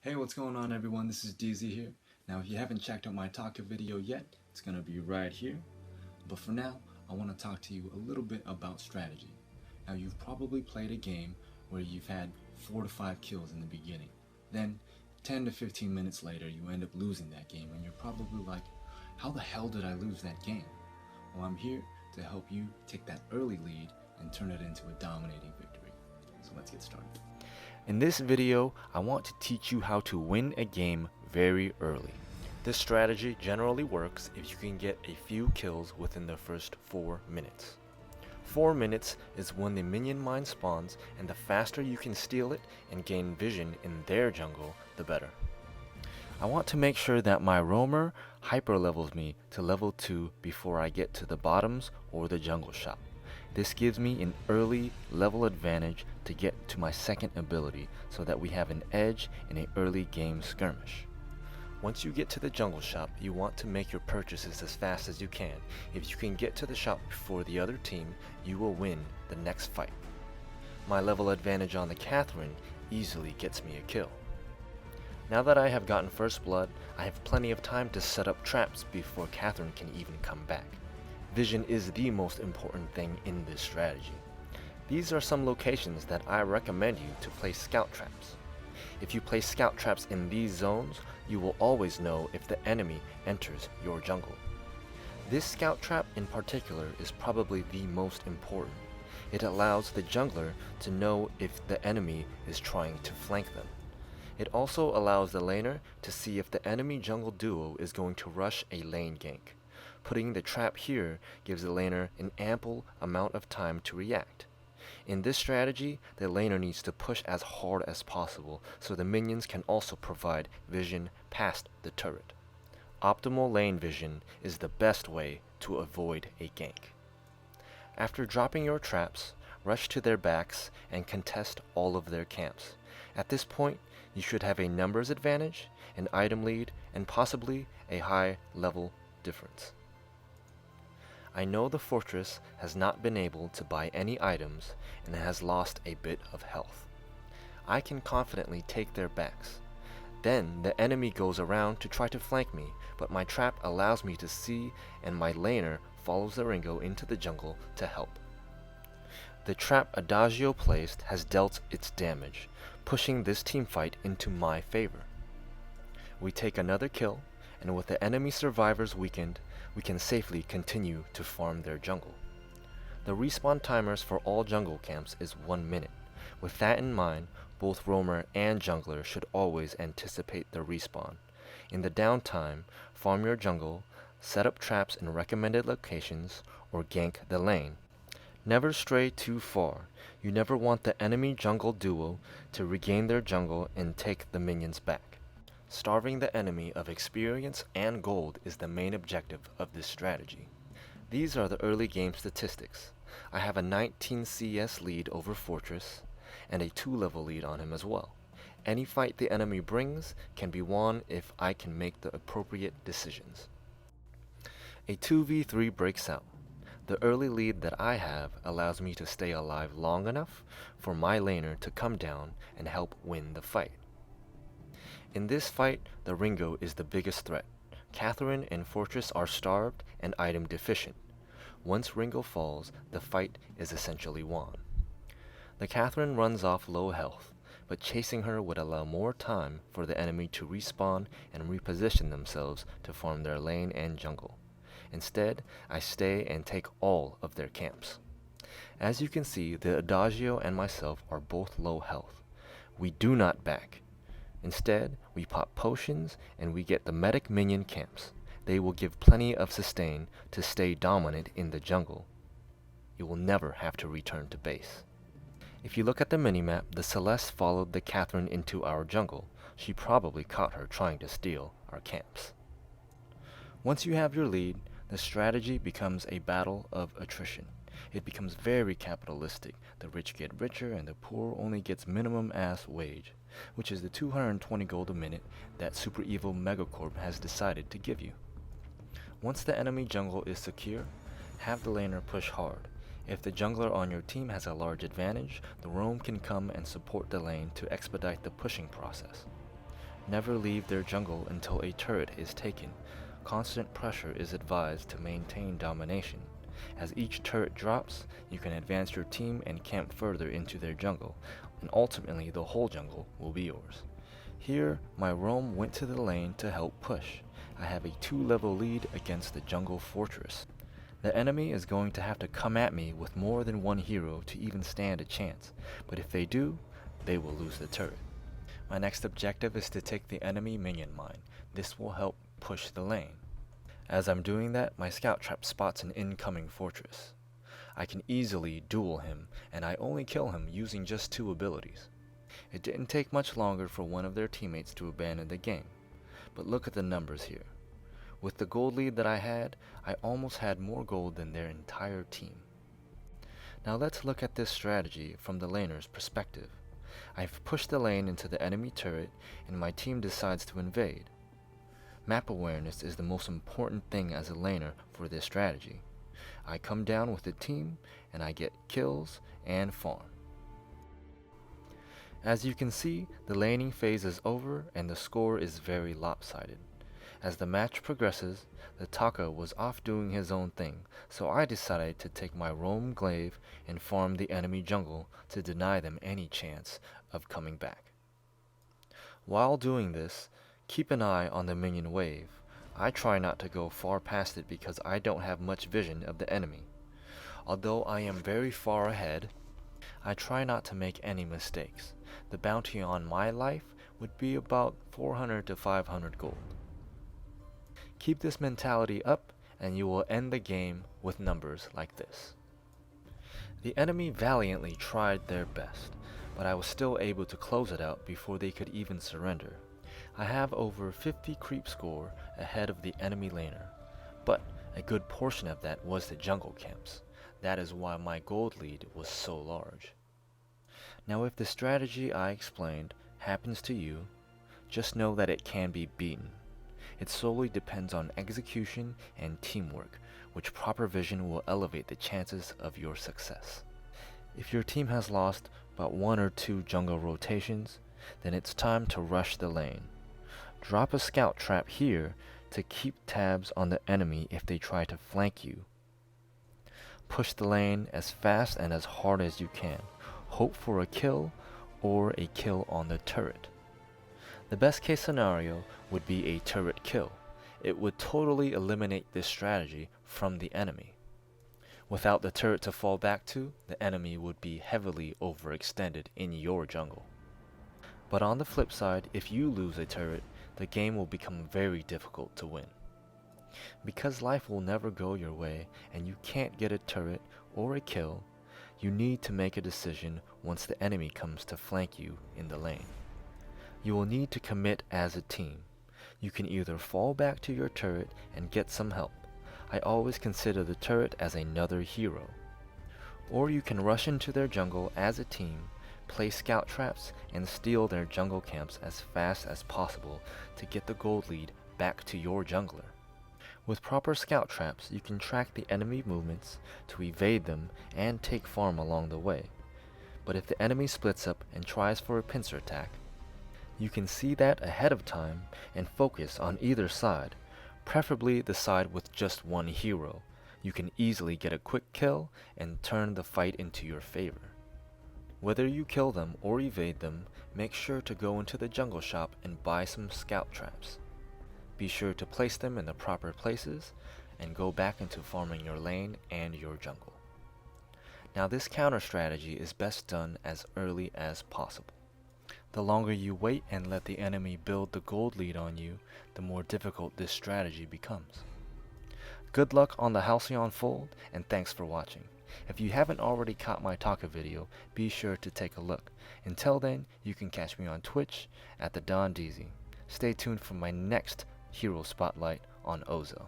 Hey, what's going on everyone? This is Dezey here. Now if you haven't checked out my Taka video yet, it's going to be right here. But for now, I want to talk to you a little bit about strategy. Now you've probably played a game where you've had 4 to 5 kills in the beginning. Then 10 to 15 minutes later you end up losing that game and you're probably like, how the hell did I lose that game? Well, I'm here to help you take that early lead and turn it into a dominating victory. So let's get started. In this video, I want to teach you how to win a game very early. This strategy generally works if you can get a few kills within the first 4 minutes. 4 minutes is when the minion mine spawns, and the faster you can steal it and gain vision in their jungle, the better. I want to make sure that my roamer hyper levels me to level 2 before I get to the bottoms or the jungle shop. This gives me an early level advantage to get to my second ability so that we have an edge in an early game skirmish. Once you get to the jungle shop, you want to make your purchases as fast as you can. If you can get to the shop before the other team, you will win the next fight. My level advantage on the Catherine easily gets me a kill. Now that I have gotten first blood, I have plenty of time to set up traps before Catherine can even come back. Vision is the most important thing in this strategy. These are some locations that I recommend you to place scout traps. If you place scout traps in these zones, you will always know if the enemy enters your jungle. This scout trap in particular is probably the most important. It allows the jungler to know if the enemy is trying to flank them. It also allows the laner to see if the enemy jungle duo is going to rush a lane gank. Putting the trap here gives the laner an ample amount of time to react. In this strategy, the laner needs to push as hard as possible so the minions can also provide vision past the turret. Optimal lane vision is the best way to avoid a gank. After dropping your traps, rush to their backs and contest all of their camps. At this point, you should have a numbers advantage, an item lead, and possibly a high level difference. I know the fortress has not been able to buy any items and has lost a bit of health. I can confidently take their backs. Then the enemy goes around to try to flank me, but my trap allows me to see and my laner follows the Ringo into the jungle to help. The trap Adagio placed has dealt its damage, pushing this teamfight into my favor. We take another kill, and with the enemy survivors weakened, we can safely continue to farm their jungle. The respawn timers for all jungle camps is 1 minute. With that in mind, both roamer and jungler should always anticipate the respawn. In the downtime, farm your jungle, set up traps in recommended locations, or gank the lane. Never stray too far. You never want the enemy jungle duo to regain their jungle and take the minions back. Starving the enemy of experience and gold is the main objective of this strategy. These are the early game statistics. I have a 19 CS lead over Fortress, and a 2 level lead on him as well. Any fight the enemy brings can be won if I can make the appropriate decisions. A 2v3 breaks out. The early lead that I have allows me to stay alive long enough for my laner to come down and help win the fight. In this fight, the Ringo is the biggest threat. Catherine and Fortress are starved and item deficient. Once Ringo falls, the fight is essentially won. The Catherine runs off low health, but chasing her would allow more time for the enemy to respawn and reposition themselves to farm their lane and jungle. Instead, I stay and take all of their camps. As you can see, the Adagio and myself are both low health. We do not back. Instead, we pop potions and we get the medic minion camps. They will give plenty of sustain to stay dominant in the jungle. You will never have to return to base. If you look at the minimap, the Celeste followed the Catherine into our jungle. She probably caught her trying to steal our camps. Once you have your lead, the strategy becomes a battle of attrition. It becomes very capitalistic. The rich get richer and the poor only gets minimum ass wage, which is the 220 gold a minute that Super Evil Megacorp has decided to give you. Once the enemy jungle is secure, have the laner push hard. If the jungler on your team has a large advantage, the roam can come and support the lane to expedite the pushing process. Never leave their jungle until a turret is taken. Constant pressure is advised to maintain domination. As each turret drops, you can advance your team and camp further into their jungle, and ultimately the whole jungle will be yours. Here, my roam went to the lane to help push. I have a 2-level lead against the jungle fortress. The enemy is going to have to come at me with more than one hero to even stand a chance, but if they do, they will lose the turret. My next objective is to take the enemy minion mine. This will help push the lane. As I'm doing that, my scout trap spots an incoming fortress. I can easily duel him, and I only kill him using just 2 abilities. It didn't take much longer for one of their teammates to abandon the game, but look at the numbers here. With the gold lead that I had, I almost had more gold than their entire team. Now let's look at this strategy from the laner's perspective. I've pushed the lane into the enemy turret, and my team decides to invade. Map awareness is the most important thing as a laner for this strategy. I come down with the team, and I get kills and farm. As you can see, the laning phase is over and the score is very lopsided. As the match progresses, the Taka was off doing his own thing, so I decided to take my roam glaive and farm the enemy jungle to deny them any chance of coming back. While doing this, keep an eye on the minion wave. I try not to go far past it because I don't have much vision of the enemy. Although I am very far ahead, I try not to make any mistakes. The bounty on my life would be about 400 to 500 gold. Keep this mentality up and you will end the game with numbers like this. The enemy valiantly tried their best, but I was still able to close it out before they could even surrender. I have over 50 creep score ahead of the enemy laner, but a good portion of that was the jungle camps. That is why my gold lead was so large. Now if the strategy I explained happens to you, just know that it can be beaten. It solely depends on execution and teamwork, which proper vision will elevate the chances of your success. If your team has lost about 1 or 2 jungle rotations, then it's time to rush the lane. Drop a scout trap here to keep tabs on the enemy if they try to flank you. Push the lane as fast and as hard as you can. Hope for a kill or a kill on the turret. The best case scenario would be a turret kill. It would totally eliminate this strategy from the enemy. Without the turret to fall back to, the enemy would be heavily overextended in your jungle. But on the flip side, if you lose a turret, the game will become very difficult to win. Because life will never go your way and you can't get a turret or a kill, you need to make a decision once the enemy comes to flank you in the lane. You will need to commit as a team. You can either fall back to your turret and get some help. I always consider the turret as another hero. Or you can rush into their jungle as a team, place scout traps, and steal their jungle camps as fast as possible to get the gold lead back to your jungler. With proper scout traps, you can track the enemy movements to evade them and take farm along the way. But if the enemy splits up and tries for a pincer attack, you can see that ahead of time and focus on either side, preferably the side with just one hero. You can easily get a quick kill and turn the fight into your favor. Whether you kill them or evade them, make sure to go into the jungle shop and buy some scout traps. Be sure to place them in the proper places and go back into farming your lane and your jungle. Now this counter strategy is best done as early as possible. The longer you wait and let the enemy build the gold lead on you, the more difficult this strategy becomes. Good luck on the Halcyon Fold, and thanks for watching. If you haven't already caught my Taka video, be sure to take a look. Until then, you can catch me on Twitch at the Dezey. Stay tuned for my next Hero Spotlight on Ozo.